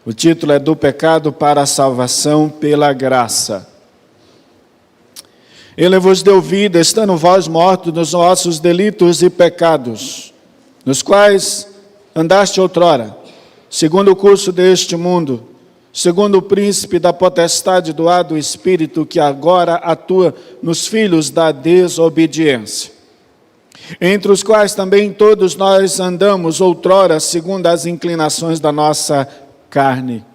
O título é Do Pecado para a Salvação pela Graça. Ele vos deu vida, estando vós mortos nos vossos delitos e pecados, nos quais andaste outrora, segundo o curso deste mundo, segundo o príncipe da potestade do ar do Espírito, que agora atua nos filhos da desobediência, entre os quais também todos nós andamos outrora, segundo as inclinações da nossa carne,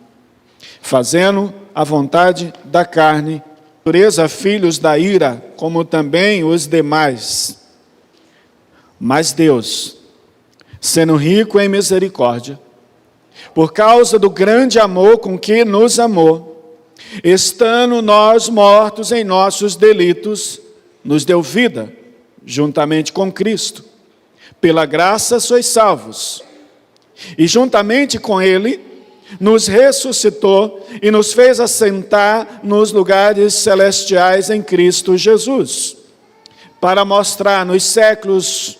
fazendo a vontade da carne, natureza, filhos da ira, como também os demais. Mas Deus, sendo rico em misericórdia, por causa do grande amor com que nos amou, estando nós mortos em nossos delitos, nos deu vida, juntamente com Cristo. Pela graça sois salvos. E juntamente com Ele, nos ressuscitou e nos fez assentar nos lugares celestiais em Cristo Jesus, para mostrar nos séculos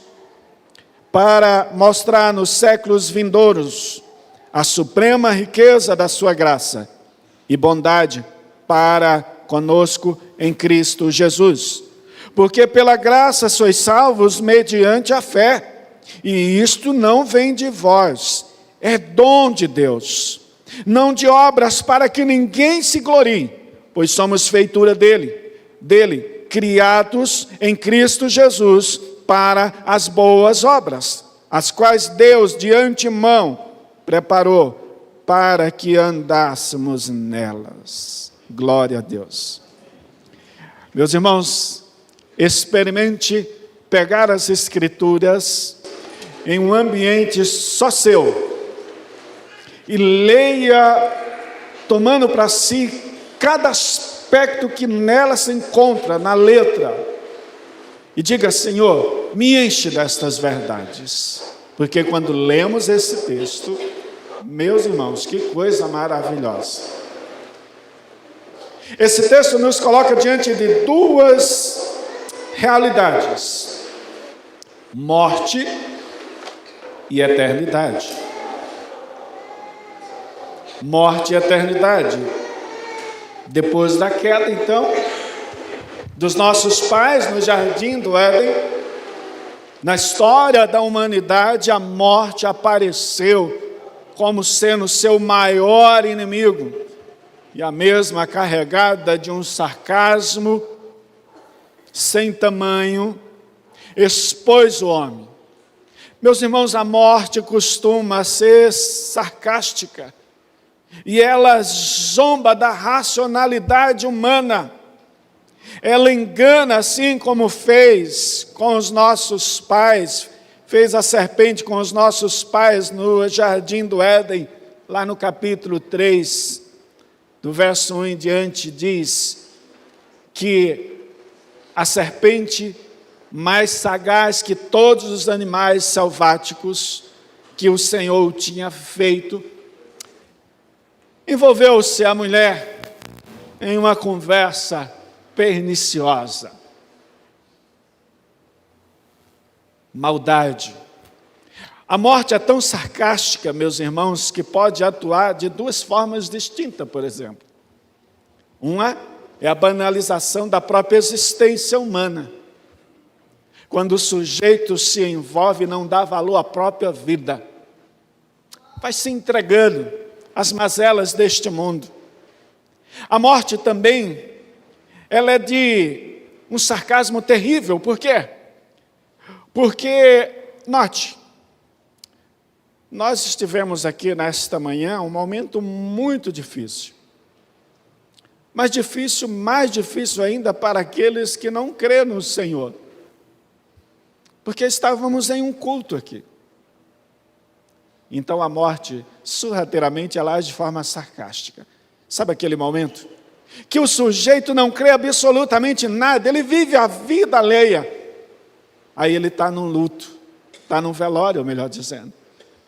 vindouros a suprema riqueza da sua graça e bondade para conosco em Cristo Jesus. Porque pela graça sois salvos mediante a fé, e isto não vem de vós, é dom de Deus, não de obras para que ninguém se glorie, pois somos feitura dele, criados em Cristo Jesus para as boas obras, as quais Deus de antemão preparou para que andássemos nelas. Glória a Deus. Meus irmãos, experimente pegar as Escrituras em um ambiente só seu e leia, tomando para si cada aspecto que nela se encontra, na letra, e diga: Senhor, me enche destas verdades, porque quando lemos esse texto, meus irmãos, que coisa maravilhosa. Esse texto nos coloca diante de duas realidades: morte e eternidade. Morte e eternidade. Depois da queda, então, dos nossos pais no jardim do Éden, na história da humanidade, a morte apareceu como sendo seu maior inimigo, e a mesma carregada de um sarcasmo sem tamanho, expôs o homem. Meus irmãos, a morte costuma ser sarcástica, e ela zomba da racionalidade humana. Ela engana, assim como fez com os nossos pais, fez a serpente com os nossos pais no jardim do Éden, lá no capítulo 3, do verso 1 em diante, diz que a serpente, mais sagaz que todos os animais selváticos que o Senhor tinha feito, envolveu-se a mulher em uma conversa perniciosa. Maldade. A morte é tão sarcástica, meus irmãos, que pode atuar de duas formas distintas, por exemplo. Uma é a banalização da própria existência humana. Quando o sujeito se envolve e não dá valor à própria vida, vai se entregando às mazelas deste mundo. A morte também, ela é de um sarcasmo terrível. Por quê? Porque, note, nós estivemos aqui nesta manhã um momento muito difícil. Mas difícil, mais difícil ainda para aqueles que não crêem no Senhor. Porque estávamos em um culto aqui. Então a morte, sorrateiramente, ela age de forma sarcástica. Sabe aquele momento que o sujeito não crê absolutamente nada, ele vive a vida alheia. Aí ele está num luto, está num velório, melhor dizendo.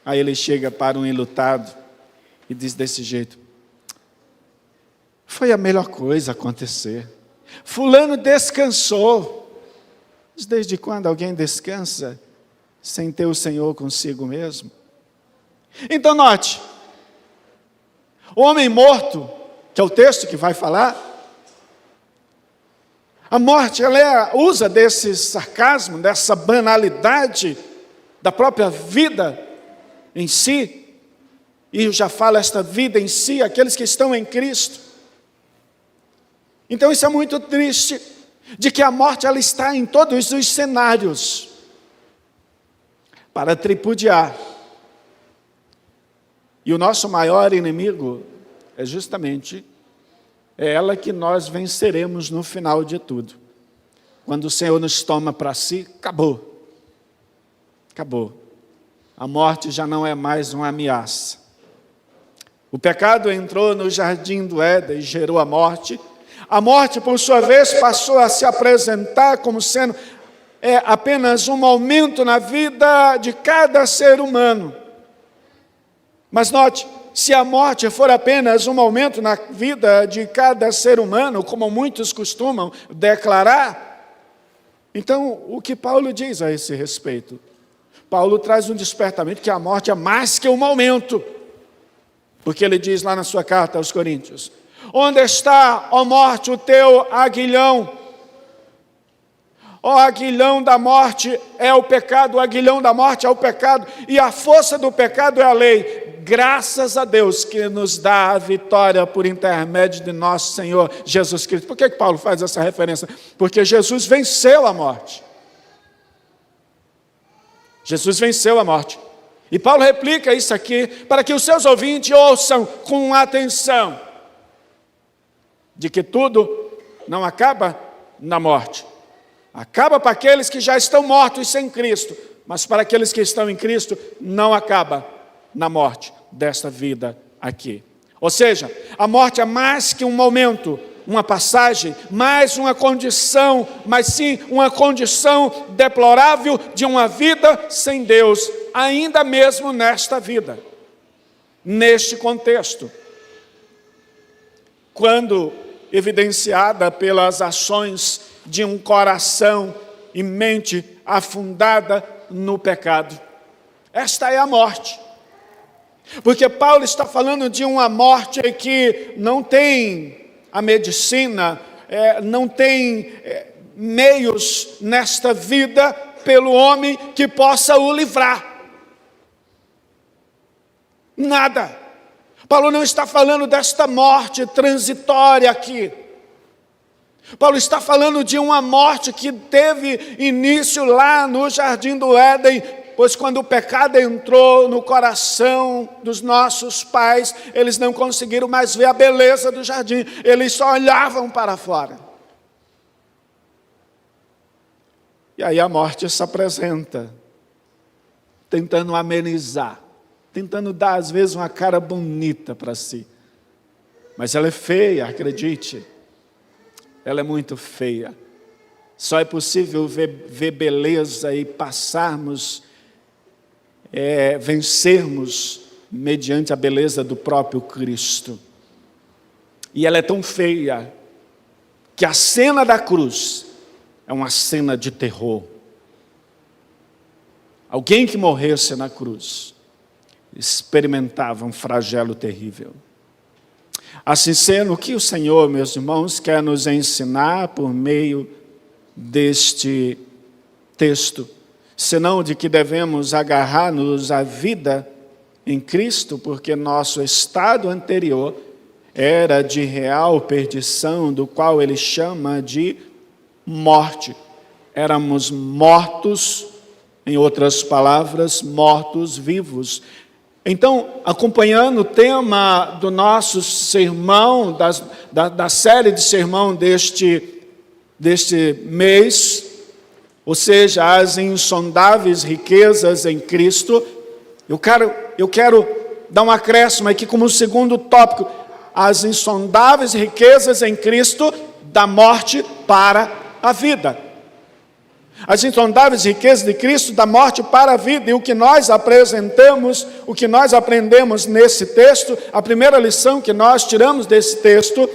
Aí ele chega para um enlutado e diz desse jeito: foi a melhor coisa acontecer. Fulano descansou. Mas desde quando alguém descansa sem ter o Senhor consigo mesmo? Então note, O homem morto, que é o texto que vai falar, a morte, ela usa desse sarcasmo, dessa banalidade da própria vida em si, e eu já falo esta vida em si, aqueles que estão em Cristo. Então isso é muito triste, de que a morte ela está em todos os cenários, para tripudiar. E o nosso maior inimigo é justamente ela que nós venceremos no final de tudo. Quando o Senhor nos toma para si, acabou. Acabou. A morte já não é mais uma ameaça. O pecado entrou no jardim do Éden e gerou a morte. A morte, por sua vez, passou a se apresentar como sendo apenas um momento na vida de cada ser humano. Mas note, se a morte for apenas um momento na vida de cada ser humano, como muitos costumam declarar, então o que Paulo diz a esse respeito? Paulo traz um despertamento que a morte é mais que um momento, porque ele diz lá na sua carta aos Coríntios: onde está, ó morte, o teu aguilhão? O aguilhão da morte é o pecado, o aguilhão da morte é o pecado, e a força do pecado é a lei. Graças a Deus que nos dá a vitória por intermédio de nosso Senhor Jesus Cristo. Por que Paulo faz essa referência? Porque Jesus venceu a morte. Jesus venceu a morte. E Paulo replica isso aqui para que os seus ouvintes ouçam com atenção, de que tudo não acaba na morte. Acaba para aqueles que já estão mortos sem Cristo, mas para aqueles que estão em Cristo, não acaba na morte desta vida aqui. Ou seja, a morte é mais que um momento, uma passagem, mais uma condição, mas sim uma condição deplorável de uma vida sem Deus, ainda mesmo nesta vida, neste contexto. Quando evidenciada pelas ações de um coração e mente afundada no pecado. Esta é a morte. Porque Paulo está falando de uma morte que não tem a medicina, não tem meios nesta vida pelo homem que possa o livrar. Nada. Paulo não está falando desta morte transitória aqui. Paulo está falando de uma morte que teve início lá no jardim do Éden, pois quando o pecado entrou no coração dos nossos pais, eles não conseguiram mais ver a beleza do jardim, eles só olhavam para fora. E aí a morte se apresenta, tentando amenizar, tentando dar às vezes uma cara bonita para si. Mas ela é feia, acredite. Ela é muito feia. Só é possível ver beleza e passarmos, vencermos mediante a beleza do próprio Cristo. E ela é tão feia que a cena da cruz é uma cena de terror. Alguém que morresse na cruz experimentava um flagelo terrível. Assim sendo, o que o Senhor, meus irmãos, quer nos ensinar por meio deste texto, senão de que devemos agarrar-nos à vida em Cristo, porque nosso estado anterior era de real perdição, do qual ele chama de morte. Éramos mortos, em outras palavras, mortos vivos. Então, acompanhando o tema do nosso sermão, da série de sermão deste mês, ou seja, as insondáveis riquezas em Cristo, eu quero dar um acréscimo aqui como segundo tópico, as insondáveis riquezas em Cristo, da morte para a vida. As insondáveis riquezas de Cristo, da morte para a vida. E o que nós apresentamos, o que nós aprendemos nesse texto, a primeira lição que nós tiramos desse texto,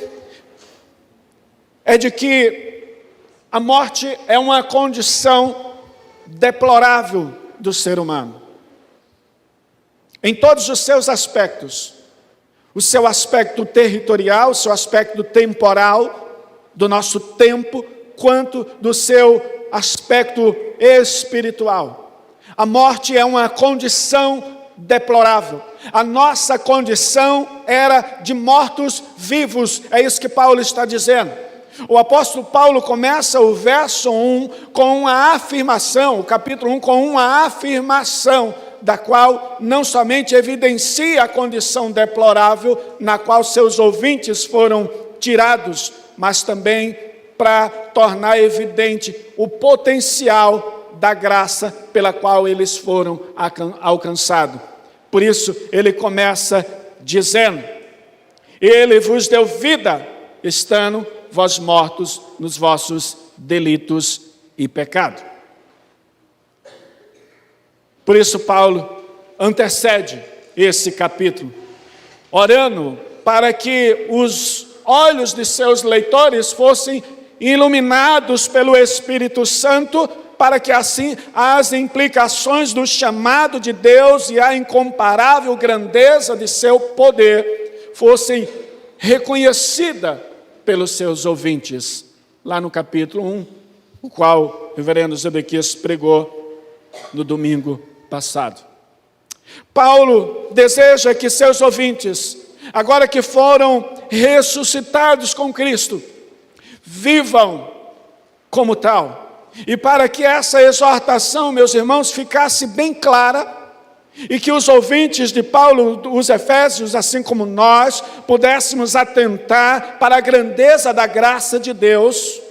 é de que a morte é uma condição deplorável do ser humano. Em todos os seus aspectos. o seu aspecto territorial, o seu aspecto temporal, do nosso tempo, quanto do seu aspecto espiritual. A morte é uma condição deplorável. A nossa condição era de mortos-vivos, é isso que Paulo está dizendo. O apóstolo Paulo começa o verso 1 com uma afirmação, o capítulo 1 com uma afirmação, da qual não somente evidencia a condição deplorável na qual seus ouvintes foram tirados, mas também para tornar evidente o potencial da graça pela qual eles foram alcançados. Por isso, ele começa dizendo: Ele vos deu vida, estando vós mortos nos vossos delitos e pecados. Por isso, Paulo antecede esse capítulo, orando para que os olhos de seus leitores fossem iluminados pelo Espírito Santo, para que assim as implicações do chamado de Deus e a incomparável grandeza de seu poder fossem reconhecidas pelos seus ouvintes. Lá no capítulo 1, o qual o reverendo Zedequias pregou no domingo passado. Paulo deseja que seus ouvintes, agora que foram ressuscitados com Cristo, vivam como tal. E para que essa exortação, meus irmãos, ficasse bem clara, e que os ouvintes de Paulo, os Efésios, assim como nós, pudéssemos atentar para a grandeza da graça de Deus,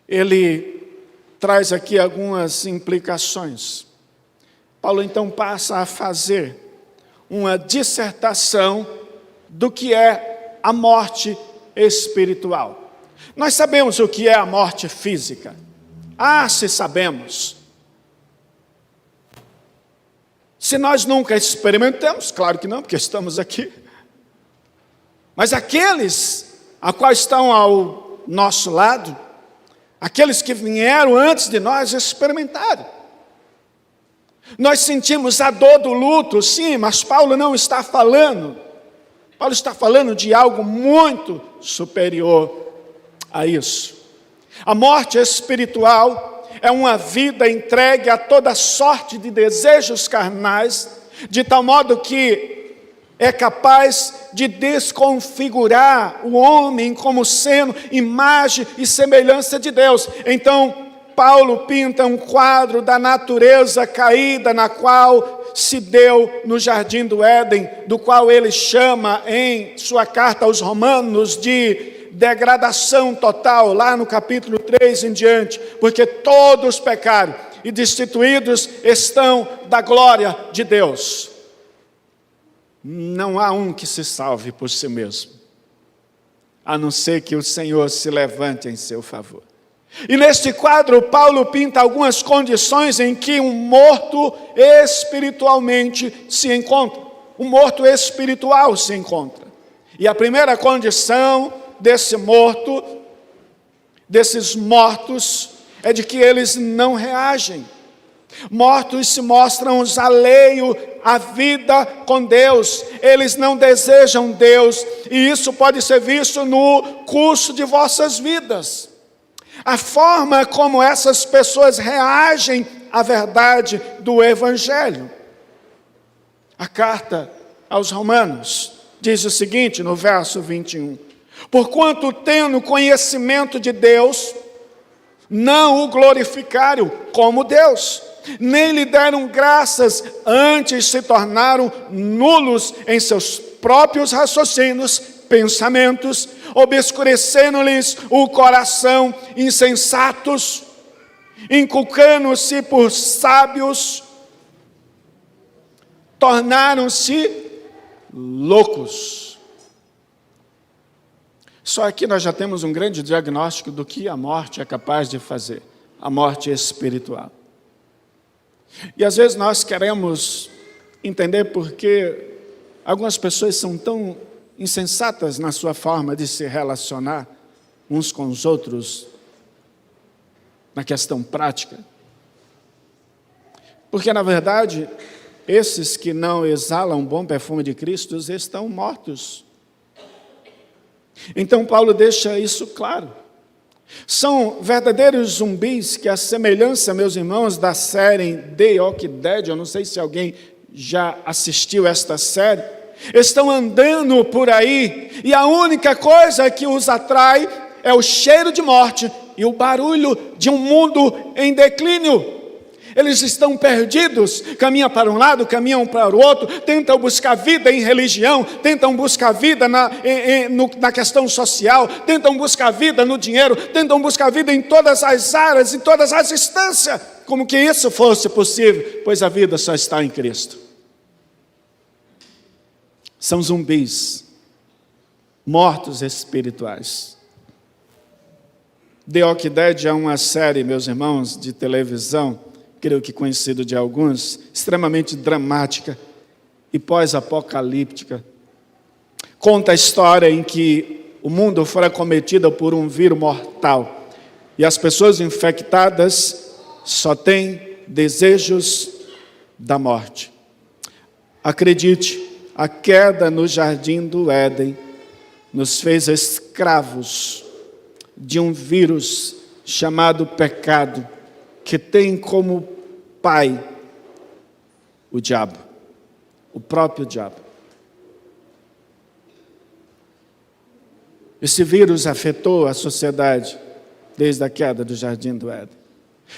ele traz aqui algumas implicações. Paulo então passa a fazer uma dissertação do que é a morte espiritual. Nós sabemos o que é a morte física. Se sabemos. Se nós nunca experimentamos, claro que não, porque estamos aqui. Mas aqueles a quais estão ao nosso lado, aqueles que vieram antes de nós experimentaram. Nós sentimos a dor do luto, sim, mas Paulo não está falando. Paulo está falando de algo muito superior a isso. A morte espiritual é uma vida entregue a toda sorte de desejos carnais, de tal modo que é capaz de desconfigurar o homem como sendo imagem e semelhança de Deus. Então, Paulo pinta um quadro da natureza caída na qual se deu no jardim do Éden, do qual ele chama em sua carta aos Romanos de degradação total, lá no capítulo 3 em diante, porque todos pecaram e destituídos estão da glória de Deus. Não há um que se salve por si mesmo, a não ser que o Senhor se levante em seu favor. E neste quadro, Paulo pinta algumas condições em que um morto espiritualmente se encontra. Um morto espiritual se encontra. E a primeira condição desse morto, desses mortos, é de que eles não reagem. Mortos se mostram alheios à vida com Deus, eles não desejam Deus, e isso pode ser visto no curso de vossas vidas. A forma como essas pessoas reagem à verdade do Evangelho. A carta aos Romanos diz o seguinte, no verso 21. Porquanto tendo conhecimento de Deus, não o glorificaram como Deus, nem lhe deram graças, antes se tornaram nulos em seus próprios raciocínios, pensamentos, obscurecendo-lhes o coração, insensatos, inculcando-se por sábios, tornaram-se loucos. Só aqui nós já temos um grande diagnóstico do que a morte é capaz de fazer, a morte espiritual. E às vezes nós queremos entender por que algumas pessoas são tão insensatas na sua forma de se relacionar uns com os outros na questão prática. Porque, na verdade, esses que não exalam o bom perfume de Cristo estão mortos. Então Paulo deixa isso claro. São verdadeiros zumbis que, a semelhança, meus irmãos, da série The Walking Dead, eu não sei se alguém já assistiu esta série, estão andando por aí e a única coisa que os atrai é o cheiro de morte e o barulho de um mundo em declínio. Eles estão perdidos, caminham para um lado, caminham para o outro, tentam buscar vida em religião, tentam buscar vida na questão social, tentam buscar vida no dinheiro, tentam buscar vida em todas as áreas, em todas as instâncias, como que isso fosse possível, pois a vida só está em Cristo. São zumbis, mortos espirituais. The Walking Dead é uma série, meus irmãos, de televisão, creio que conhecido de alguns, extremamente dramática e pós-apocalíptica. Conta a história em que o mundo foi acometido por um vírus mortal e as pessoas infectadas só têm desejos da morte. Acredite, a queda no jardim do Éden nos fez escravos de um vírus chamado pecado, que tem como pai o diabo, o próprio diabo. Esse vírus afetou a sociedade desde a queda do jardim do Éden.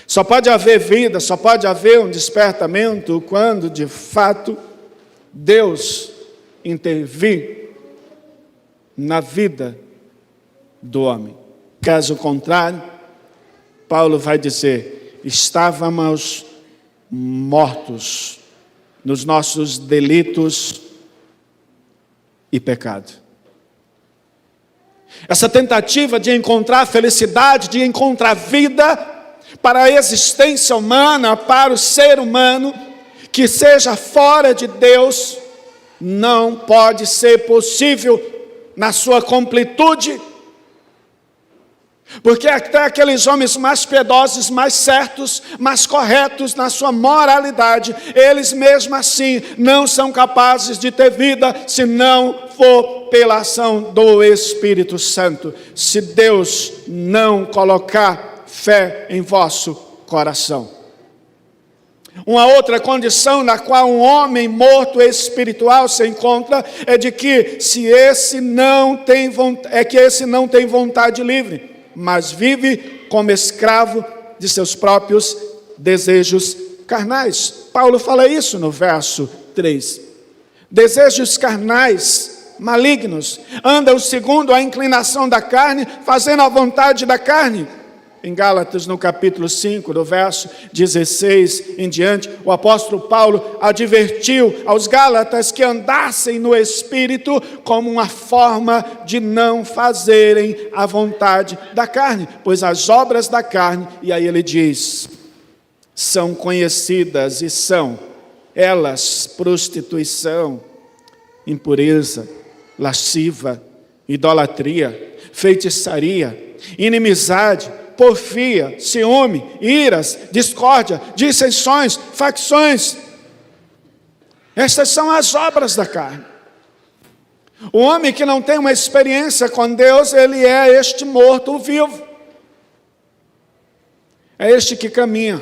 Só pode haver vida, só pode haver um despertamento quando, de fato, Deus intervir na vida do homem. Caso contrário, Paulo vai dizer: estávamos mortos nos nossos delitos e pecado. Essa tentativa de encontrar felicidade, de encontrar vida para a existência humana, para o ser humano, que seja fora de Deus, não pode ser possível na sua completude. Porque até aqueles homens mais piedosos, mais certos, mais corretos na sua moralidade, eles mesmo assim não são capazes de ter vida se não for pela ação do Espírito Santo, se Deus não colocar fé em vosso coração. Uma outra condição na qual um homem morto espiritual se encontra é de que esse não tem vontade livre, mas vive como escravo de seus próprios desejos carnais. Paulo fala isso no verso 3. Desejos carnais, malignos, andam segundo a inclinação da carne, fazendo a vontade da carne. Em Gálatas, no capítulo 5, do verso 16 em diante, o apóstolo Paulo advertiu aos Gálatas que andassem no Espírito como uma forma de não fazerem a vontade da carne, pois as obras da carne, e aí ele diz, são conhecidas e são elas prostituição, impureza, lasciva, idolatria, feitiçaria, inimizade, porfia, ciúme, iras, discórdia, dissensões, facções. Estas são as obras da carne. O homem que não tem uma experiência com Deus, ele é este morto vivo. É este que caminha.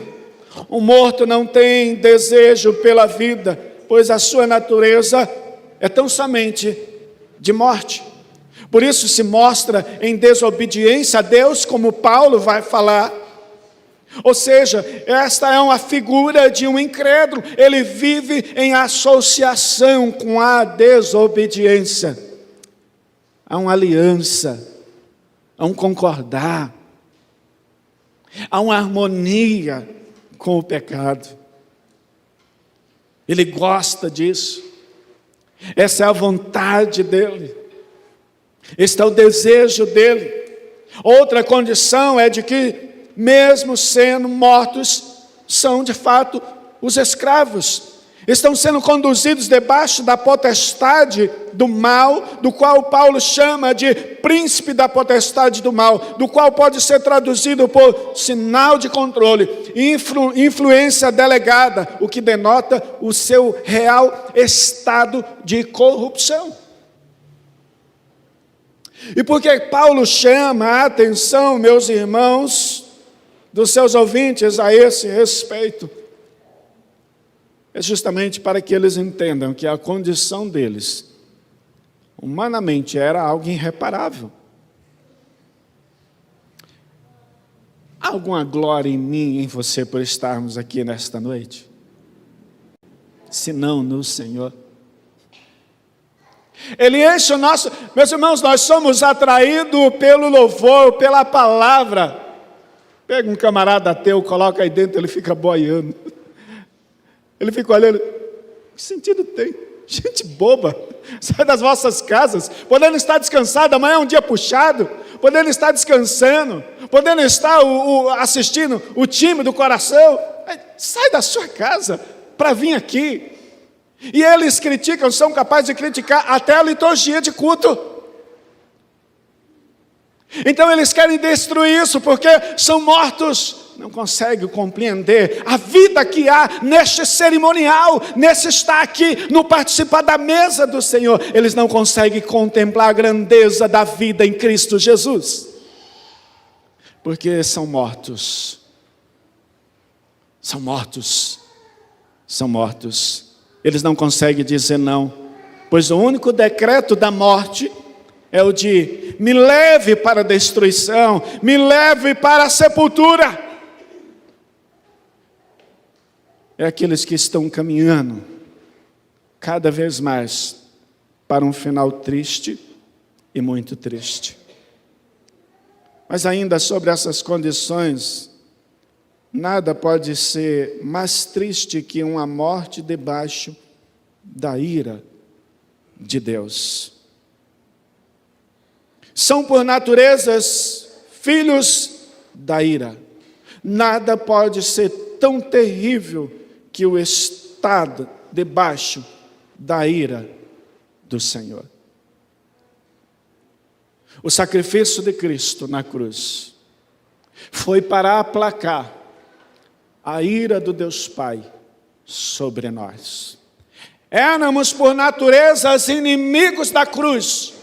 O morto não tem desejo pela vida, pois a sua natureza é tão somente de morte. Por isso se mostra em desobediência a Deus, como Paulo vai falar. Ou seja, esta é uma figura de um incrédulo. Ele vive em associação com a desobediência. Há uma aliança, há um concordar, há uma harmonia com o pecado. Ele gosta disso. Essa é a vontade dele. Este é o desejo dele. Outra condição é de que, mesmo sendo mortos, são de fato os escravos. estão sendo conduzidos debaixo da potestade do mal, do qual Paulo chama de príncipe da potestade do mal, do qual pode ser traduzido por sinal de controle, influência delegada, o que denota o seu real estado de corrupção. E por que Paulo chama a atenção, meus irmãos, dos seus ouvintes a esse respeito? É justamente para que eles entendam que a condição deles, humanamente, era algo irreparável. Há alguma glória em mim e em você por estarmos aqui nesta noite? Se não no Senhor. Ele enche o nosso... Meus irmãos, nós somos atraídos pelo louvor, pela palavra. Pega um camarada ateu, coloca aí dentro, ele fica boiando. Ele fica olhando, que sentido tem? Gente boba, sai das vossas casas, podendo estar descansado, amanhã é um dia puxado, podendo estar descansando, podendo estar assistindo o time do coração, sai da sua casa para vir aqui. E eles criticam, são capazes de criticar até a liturgia de culto. Então eles querem destruir isso, porque são mortos. Não conseguem compreender a vida que há neste cerimonial, nesse estar aqui, no participar da mesa do Senhor. Eles não conseguem contemplar a grandeza da vida em Cristo Jesus, porque são mortos. São mortos. São mortos. Eles não conseguem dizer não, pois o único decreto da morte é o de me leve para a destruição, me leve para a sepultura. É aqueles que estão caminhando cada vez mais para um final triste e muito triste. Mas ainda sobre essas condições, nada pode ser mais triste que uma morte debaixo da ira de Deus. São por naturezas filhos da ira. Nada pode ser tão terrível que o estado debaixo da ira do Senhor. O sacrifício de Cristo na cruz foi para aplacar a ira do Deus Pai sobre nós. Éramos por natureza inimigos da cruz,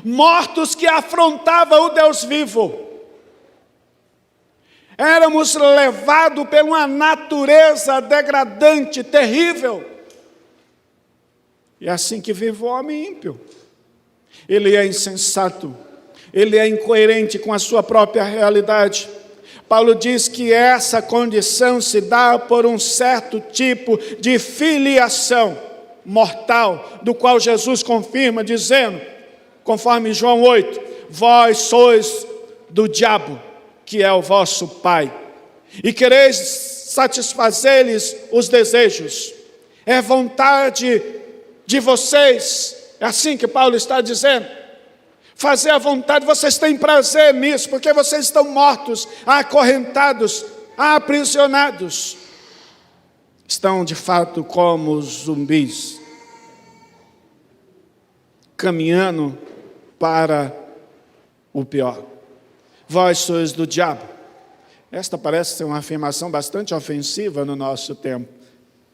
mortos que afrontavam o Deus vivo. Éramos levados por uma natureza degradante, terrível. E é assim que vive o homem ímpio. Ele é insensato, ele é incoerente com a sua própria realidade. Paulo diz que essa condição se dá por um certo tipo de filiação mortal, do qual Jesus confirma dizendo, conforme João 8, vós sois do diabo, que é o vosso pai, e quereis satisfazer-lhes os desejos. É vontade de vocês, é assim que Paulo está dizendo, fazer a vontade, vocês têm prazer nisso, porque vocês estão mortos, acorrentados, aprisionados. Estão de fato como zumbis, caminhando para o pior. Vós sois do diabo. Esta parece ser uma afirmação bastante ofensiva no nosso tempo.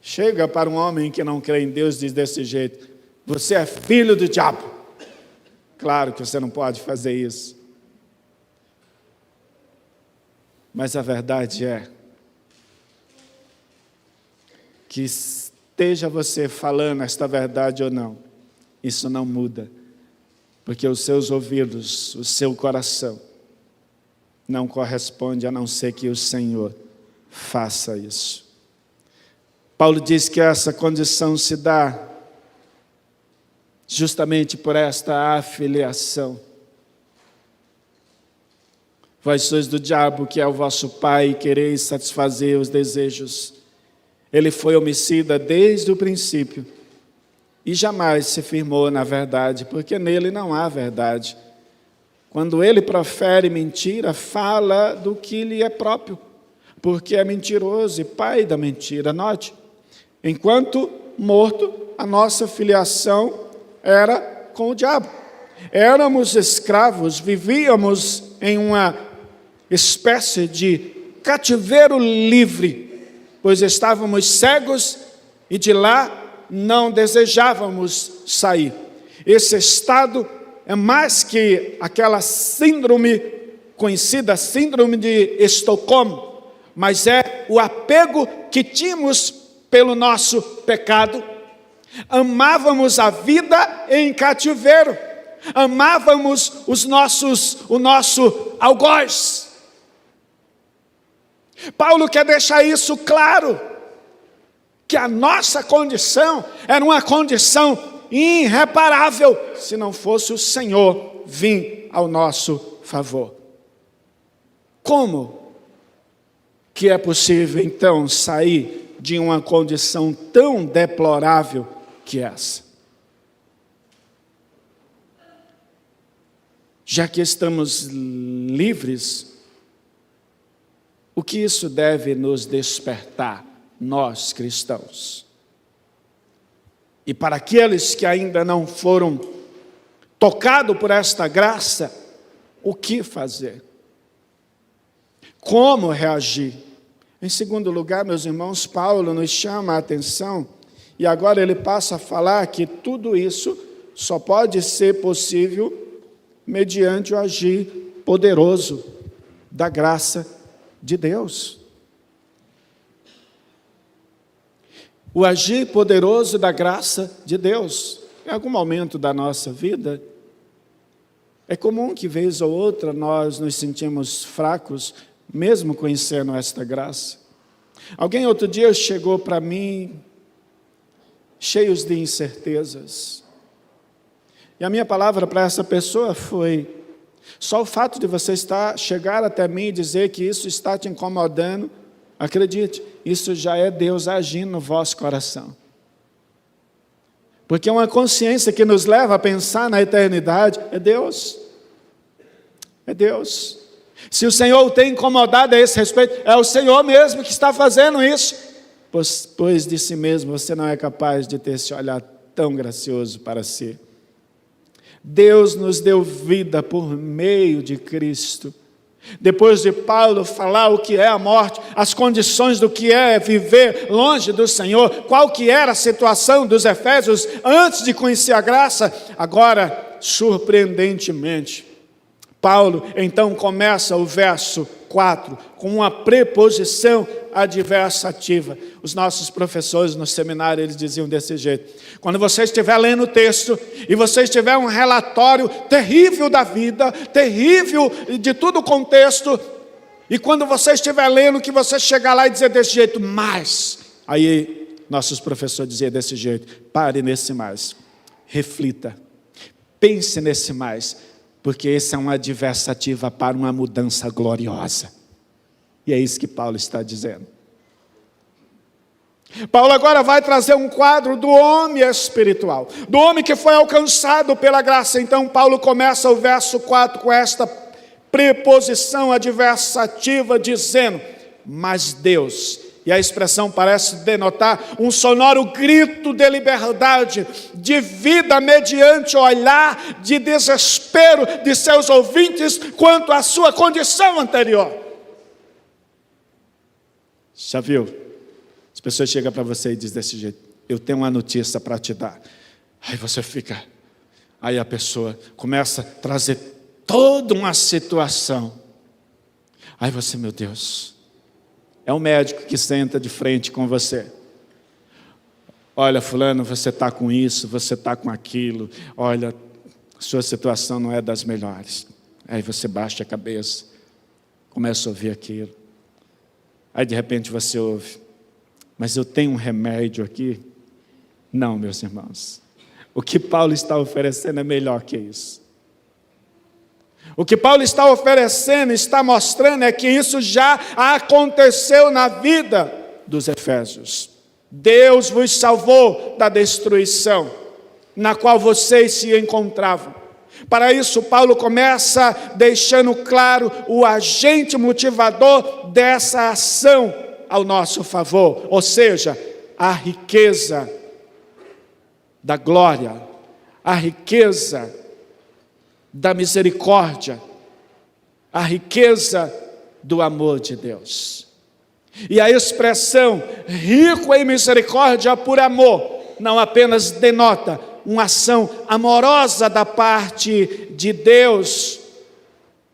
Chega para um homem que não crê em Deus e diz desse jeito, você é filho do diabo. Claro que você não pode fazer isso. Mas a verdade é que esteja você falando esta verdade ou não, isso não muda. Porque os seus ouvidos, o seu coração, não corresponde a não ser que o Senhor faça isso. Paulo diz que essa condição se dá justamente por esta afiliação. Vós sois do diabo, que é o vosso pai, e quereis satisfazer os desejos. Ele foi homicida desde o princípio e jamais se firmou na verdade, porque nele não há verdade. Quando ele profere mentira, fala do que lhe é próprio, porque é mentiroso e pai da mentira. Note, enquanto morto, a nossa filiação era com o diabo. Éramos escravos, vivíamos em uma espécie de cativeiro livre, pois estávamos cegos e de lá não desejávamos sair. Esse estado é mais que aquela síndrome conhecida, síndrome de Estocolmo, mas é o apego que tínhamos pelo nosso pecado. Amávamos a vida em cativeiro, amávamos o nosso algoz. Paulo quer deixar isso claro, que a nossa condição era uma condição irreparável, se não fosse o Senhor vir ao nosso favor. Como que é possível então sair de uma condição tão deplorável que essa? Já que estamos livres, o que isso deve nos despertar, nós cristãos? E para aqueles que ainda não foram tocados por esta graça, o que fazer? Como reagir? Em segundo lugar, meus irmãos, Paulo nos chama a atenção, e agora ele passa a falar que tudo isso só pode ser possível mediante o agir poderoso da graça de Deus. O agir poderoso da graça de Deus. Em algum momento da nossa vida, é comum que vez ou outra nós nos sentimos fracos, mesmo conhecendo esta graça. Alguém outro dia chegou para mim, cheios de incertezas. E a minha palavra para essa pessoa foi: só o fato de você chegar até mim e dizer que isso está te incomodando, acredite, isso já é Deus agindo no vosso coração. Porque uma consciência que nos leva a pensar na eternidade é Deus. É Deus. Se o Senhor o tem incomodado a esse respeito, é o Senhor mesmo que está fazendo isso. Pois de si mesmo você não é capaz de ter esse olhar tão gracioso para si. Deus nos deu vida por meio de Cristo. Depois de Paulo falar o que é a morte, as condições do que é viver longe do Senhor, qual que era a situação dos efésios antes de conhecer a graça, agora, surpreendentemente, Paulo então começa o verso 4 com uma preposição adversativa. Os nossos professores no seminário, eles diziam desse jeito: quando você estiver lendo o texto e você estiver um relatório terrível da vida, terrível de todo o contexto, e quando você estiver lendo, que você chegar lá e dizer desse jeito, mas, aí nossos professores diziam desse jeito: pare nesse mais, reflita, pense nesse mais, porque esse é uma adversativa para uma mudança gloriosa. E é isso que Paulo está dizendo. Paulo agora vai trazer um quadro do homem espiritual, do homem que foi alcançado pela graça. Então Paulo começa o verso 4 com esta preposição adversativa, dizendo: mas Deus. E a expressão parece denotar um sonoro grito de liberdade, de vida mediante o olhar de desespero de seus ouvintes quanto à sua condição anterior. Já viu? As pessoas chegam para você e dizem desse jeito: eu tenho uma notícia para te dar. Aí você fica, aí a pessoa começa a trazer toda uma situação. Aí você, meu Deus, é um médico que senta de frente com você. Olha, fulano, você está com isso, você está com aquilo. Olha, sua situação não é das melhores. Aí você baixa a cabeça, começa a ouvir aquilo. Aí de repente você ouve: mas eu tenho um remédio aqui. Não, meus irmãos. O que Paulo está oferecendo é melhor que isso. O que Paulo está oferecendo, está mostrando, é que isso já aconteceu na vida dos efésios. Deus vos salvou da destruição na qual vocês se encontravam. Para isso, Paulo começa deixando claro o agente motivador dessa ação ao nosso favor, ou seja, a riqueza da glória, a riqueza da misericórdia, a riqueza do amor de Deus. E a expressão rico em misericórdia por amor não apenas denota uma ação amorosa da parte de Deus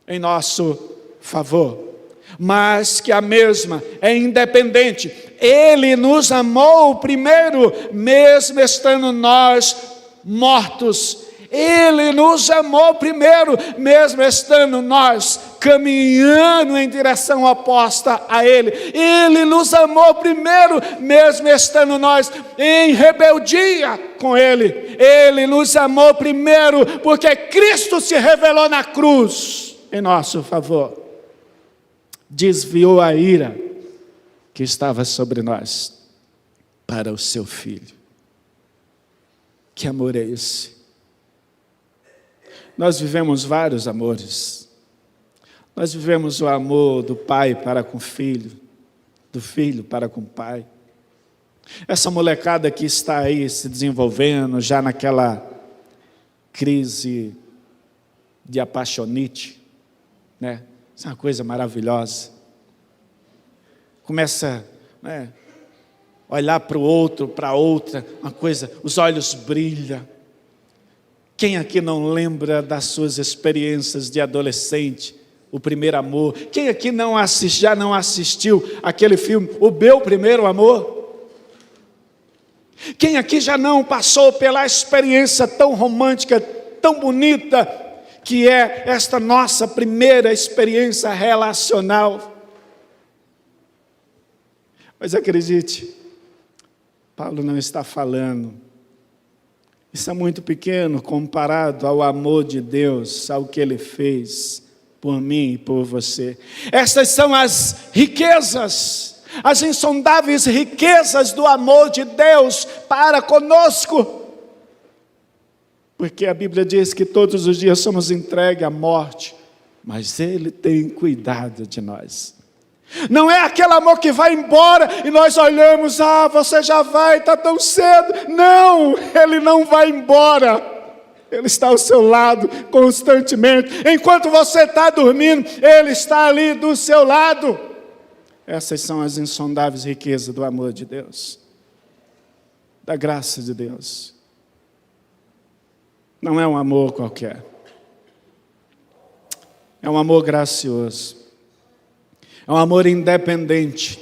em nosso favor, mas que a mesma é independente. Ele nos amou primeiro, mesmo estando nós mortos. Ele nos amou primeiro, mesmo estando nós caminhando em direção oposta a Ele. Ele nos amou primeiro, mesmo estando nós em rebeldia com Ele. Ele nos amou primeiro, porque Cristo se revelou na cruz em nosso favor. Desviou a ira que estava sobre nós para o seu Filho. Que amor é esse? Nós vivemos vários amores. Nós vivemos o amor do pai para com o filho, do filho para com o pai. Essa molecada que está aí se desenvolvendo, já naquela crise de apaixonite, né? Isso é uma coisa maravilhosa. Começa, né, olhar para o outro, para a outra, uma coisa, os olhos brilham. Quem aqui não lembra das suas experiências de adolescente, o primeiro amor? Quem aqui já não assistiu aquele filme, O Meu Primeiro Amor? Quem aqui já não passou pela experiência tão romântica, tão bonita, que é esta nossa primeira experiência relacional? Mas acredite, Paulo não está falando. Isso é muito pequeno comparado ao amor de Deus, ao que Ele fez por mim e por você. Essas são as riquezas, as insondáveis riquezas do amor de Deus para conosco. Porque a Bíblia diz que todos os dias somos entregues à morte, mas Ele tem cuidado de nós. Não é aquele amor que vai embora e nós olhamos, você já vai, está tão cedo. Não, Ele não vai embora. Ele está ao seu lado constantemente. Enquanto você está dormindo, Ele está ali do seu lado. Essas são as insondáveis riquezas do amor de Deus, da graça de Deus. Não é um amor qualquer. É um amor gracioso. É um amor independente.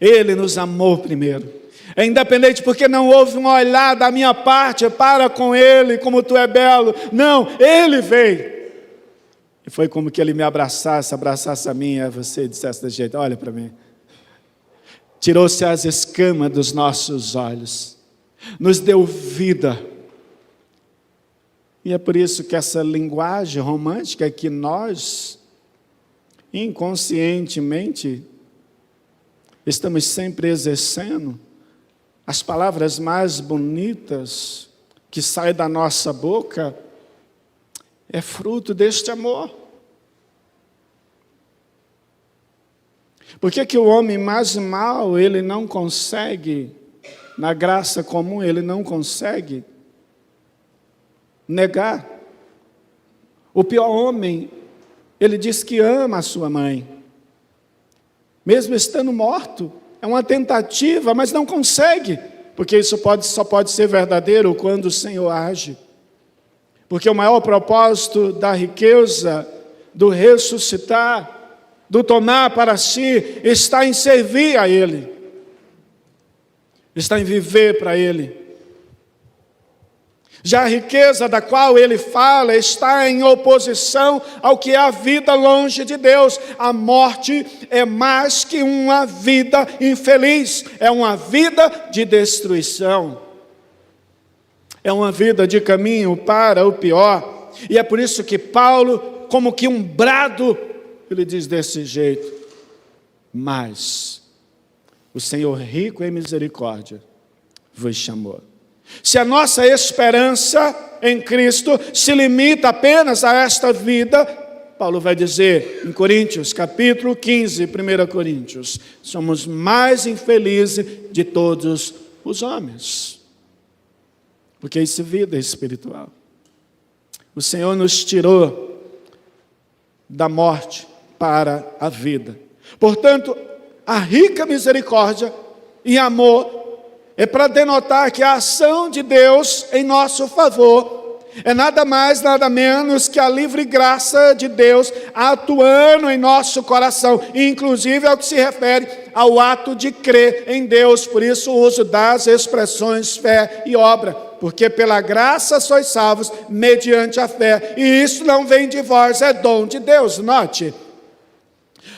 Ele nos amou primeiro. É independente porque não houve um olhar da minha parte para com Ele, como tu é belo. Não, Ele veio. E foi como que Ele me abraçasse a mim, e você dissesse desse jeito, olha para mim. Tirou-se as escamas dos nossos olhos. Nos deu vida. E é por isso que essa linguagem romântica que nós inconscientemente estamos sempre exercendo, as palavras mais bonitas que saem da nossa boca é fruto deste amor. Por que o homem mais mau, ele não consegue, na graça comum, ele não consegue negar? O pior homem, ele diz que ama a sua mãe, mesmo estando morto. É uma tentativa, mas não consegue, porque isso só pode ser verdadeiro quando o Senhor age. Porque o maior propósito da riqueza, do ressuscitar, do tomar para si, está em servir a Ele, está em viver para Ele. Já a riqueza da qual ele fala está em oposição ao que é a vida longe de Deus. A morte é mais que uma vida infeliz, é uma vida de destruição. É uma vida de caminho para o pior. E é por isso que Paulo, como que um brado, ele diz desse jeito: mas o Senhor rico em misericórdia vos chamou. Se a nossa esperança em Cristo se limita apenas a esta vida, Paulo vai dizer em Coríntios, capítulo 15, 1 Coríntios, somos mais infelizes de todos os homens. porque isso é vida espiritual. O Senhor nos tirou da morte para a vida. Portanto, a rica misericórdia e amor é para denotar que a ação de Deus em nosso favor é nada mais, nada menos que a livre graça de Deus atuando em nosso coração, inclusive ao que se refere ao ato de crer em Deus. Por isso o uso das expressões fé e obra, porque pela graça sois salvos mediante a fé, e isso não vem de vós, é dom de Deus. Note,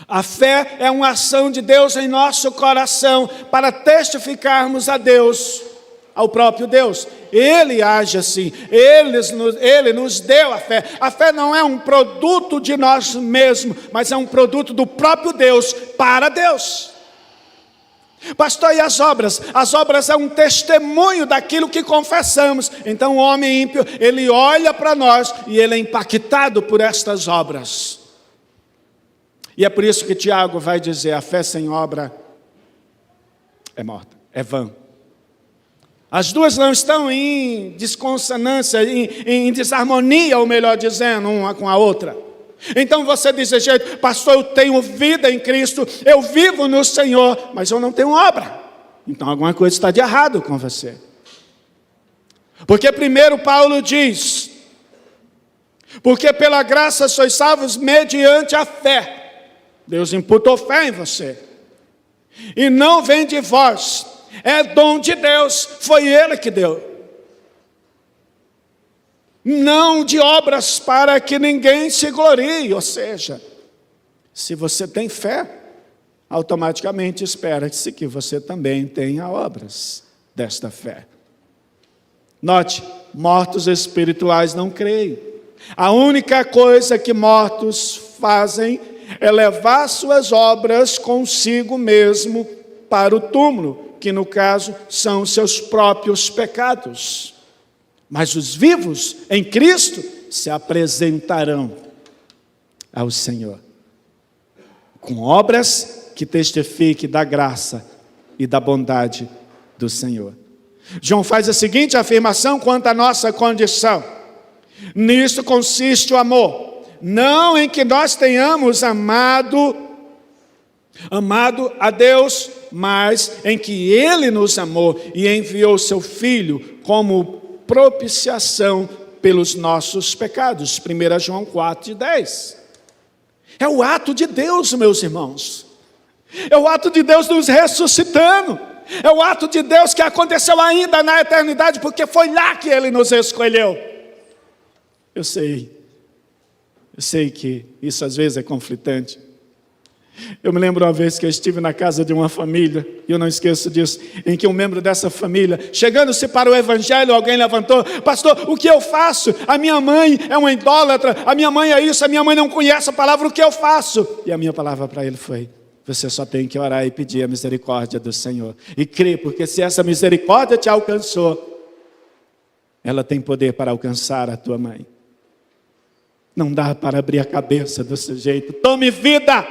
a fé é uma ação de Deus em nosso coração para testificarmos a Deus, ao próprio Deus. Ele age assim, Ele nos deu a fé. A fé não é um produto de nós mesmos, mas é um produto do próprio Deus para Deus. Pastor, e as obras? As obras é um testemunho daquilo que confessamos. Então o homem ímpio, ele olha para nós e ele é impactado por estas obras. E é por isso que Tiago vai dizer, a fé sem obra é morta, é vã. As duas não estão em desconsonância, em desarmonia, ou melhor dizendo, uma com a outra. Então você diz, jeito, pastor, eu tenho vida em Cristo, eu vivo no Senhor, mas eu não tenho obra. Então alguma coisa está de errado com você. Porque primeiro Paulo diz, porque pela graça sois salvos mediante a fé. Deus imputou fé em você. E não vem de vós, é dom de Deus, foi Ele que deu. Não de obras para que ninguém se glorie. Ou seja, se você tem fé, automaticamente espera-se que você também tenha obras desta fé. Note, mortos espirituais não creem. A única coisa que mortos fazem é levar suas obras consigo mesmo para o túmulo, que no caso são seus próprios pecados. Mas os vivos em Cristo se apresentarão ao Senhor com obras que testifiquem da graça e da bondade do Senhor. João faz a seguinte afirmação quanto à nossa condição: nisto consiste o amor, não em que nós tenhamos amado a Deus, mas em que Ele nos amou e enviou seu Filho como propiciação pelos nossos pecados. 1 João 4:10. É o ato de Deus, meus irmãos. É o ato de Deus nos ressuscitando. É o ato de Deus que aconteceu ainda na eternidade, porque foi lá que Ele nos escolheu. Eu sei que isso às vezes é conflitante. Eu me lembro uma vez que eu estive na casa de uma família, e eu não esqueço disso, em que um membro dessa família, chegando-se para o evangelho, alguém levantou: pastor, o que eu faço? A minha mãe é uma idólatra, a minha mãe é isso, a minha mãe não conhece a palavra, o que eu faço? E a minha palavra para ele foi: você só tem que orar e pedir a misericórdia do Senhor, e crer, porque se essa misericórdia te alcançou, ela tem poder para alcançar a tua mãe. Não dá para abrir a cabeça desse jeito. Tome vida!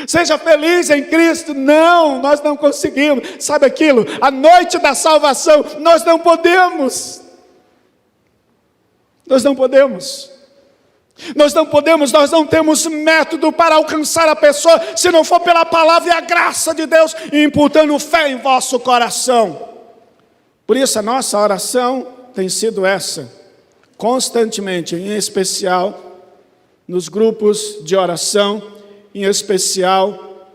Seja feliz em Cristo. Não, nós não conseguimos. Sabe aquilo? A noite da salvação, nós não podemos. Nós não podemos. Nós não podemos, nós não temos método para alcançar a pessoa, se não for pela palavra e a graça de Deus, imputando fé em vosso coração. Por isso a nossa oração tem sido essa, constantemente, em especial nos grupos de oração, em especial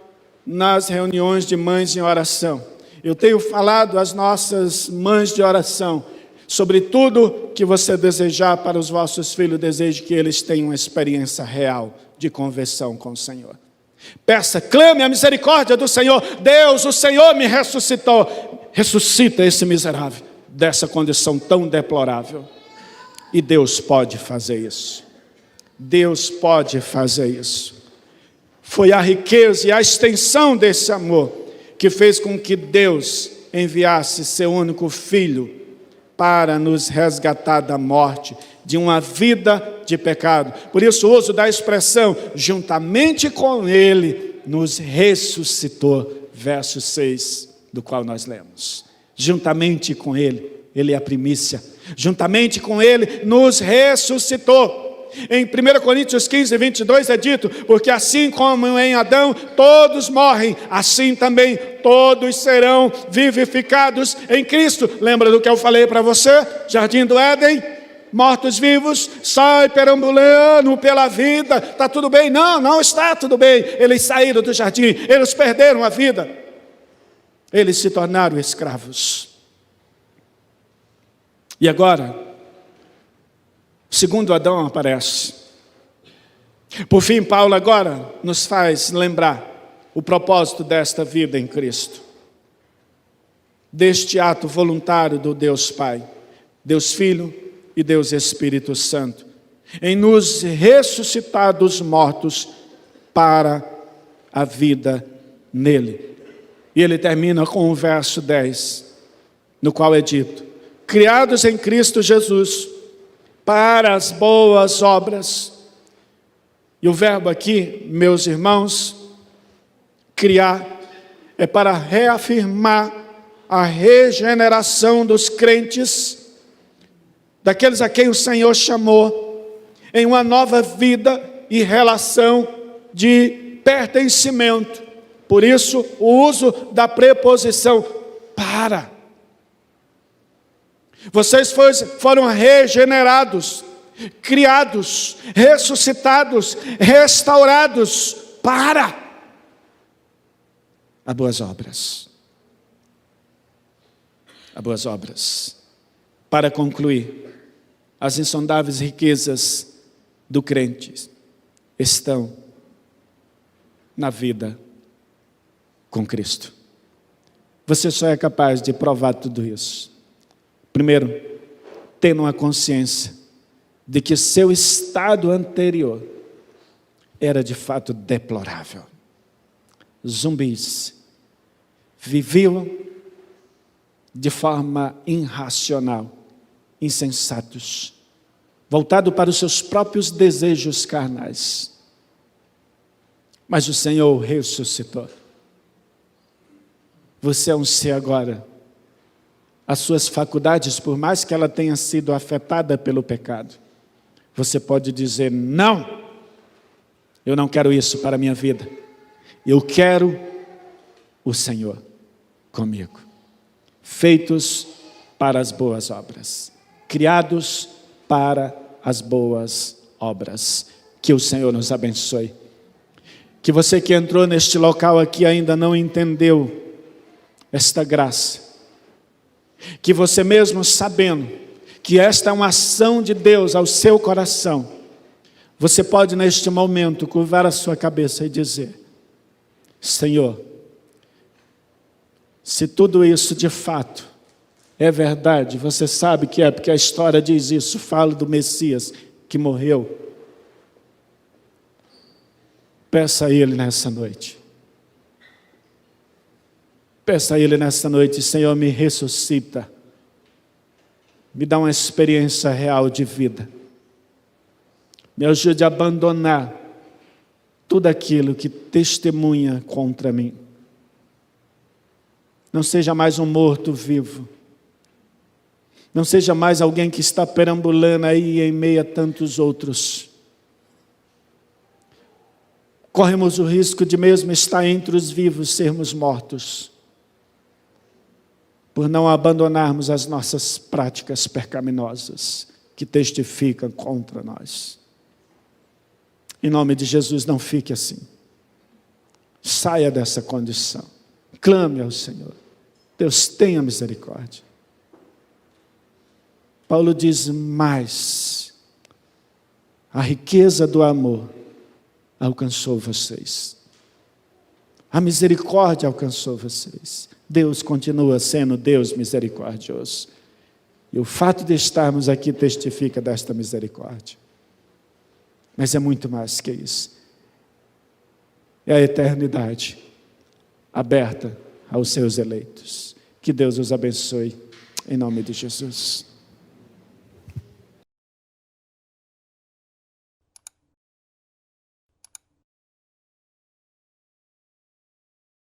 nas reuniões de mães em oração. Eu tenho falado às nossas mães de oração sobre tudo que você desejar para os vossos filhos, deseje que eles tenham uma experiência real de conversão com o Senhor. Peça, clame a misericórdia do Senhor. Deus, o Senhor me ressuscitou. Ressuscita esse miserável dessa condição tão deplorável. E Deus pode fazer isso. Deus pode fazer isso. Foi a riqueza e a extensão desse amor que fez com que Deus enviasse seu único Filho para nos resgatar da morte, de uma vida de pecado. Por isso o uso da expressão, juntamente com Ele, nos ressuscitou, verso 6, do qual nós lemos. Juntamente com Ele Ele é a primícia. Juntamente com Ele nos ressuscitou. Em 1 Coríntios 15, 22 é dito: porque assim como em Adão todos morrem, assim também todos serão vivificados em Cristo. Lembra do que eu falei para você? Jardim do Éden, mortos-vivos, sai perambulando pela vida, está tudo bem? Não, não está tudo bem. Eles saíram do jardim, eles perderam a vida, eles se tornaram escravos. E agora, o segundo Adão aparece. Por fim, Paulo agora nos faz lembrar o propósito desta vida em Cristo, deste ato voluntário do Deus Pai, Deus Filho e Deus Espírito Santo, em nos ressuscitar dos mortos para a vida nele. E ele termina com o verso 10, no qual é dito: criados em Cristo Jesus, para as boas obras. E o verbo aqui, meus irmãos, criar, é para reafirmar a regeneração dos crentes, daqueles a quem o Senhor chamou, em uma nova vida e relação de pertencimento. Por isso, o uso da preposição para. Vocês foram regenerados, criados, ressuscitados, restaurados para as boas obras. As boas obras. Para concluir, as insondáveis riquezas do crente estão na vida com Cristo. Você só é capaz de provar tudo isso primeiro, tendo uma consciência de que seu estado anterior era de fato deplorável. Zumbis viviam de forma irracional, insensatos, voltados para os seus próprios desejos carnais. Mas o Senhor ressuscitou. Você é um ser agora. As suas faculdades, por mais que ela tenha sido afetada pelo pecado, você pode dizer: não, eu não quero isso para a minha vida. Eu quero o Senhor comigo. Feitos para as boas obras, criados para as boas obras. Que o Senhor nos abençoe. Que você que entrou neste local aqui ainda não entendeu esta graça, que você mesmo sabendo que esta é uma ação de Deus ao seu coração, você pode neste momento curvar a sua cabeça e dizer: Senhor, se tudo isso de fato é verdade, você sabe que é, porque a história diz isso, fala do Messias que morreu. Peça a Ele nessa noite. Peça a Ele nessa noite: Senhor, me ressuscita. Me dá uma experiência real de vida. Me ajude a abandonar tudo aquilo que testemunha contra mim. Não seja mais um morto-vivo. Não seja mais alguém que está perambulando aí em meio a tantos outros. Corremos o risco de mesmo estar entre os vivos sermos mortos, por não abandonarmos as nossas práticas pecaminosas que testificam contra nós. Em nome de Jesus, não fique assim. Saia dessa condição. Clame ao Senhor. Deus tenha misericórdia. Paulo diz: mas a riqueza do amor alcançou vocês. A misericórdia alcançou vocês. Deus continua sendo Deus misericordioso. E o fato de estarmos aqui testifica desta misericórdia. Mas é muito mais que isso. É a eternidade aberta aos seus eleitos. Que Deus os abençoe, em nome de Jesus.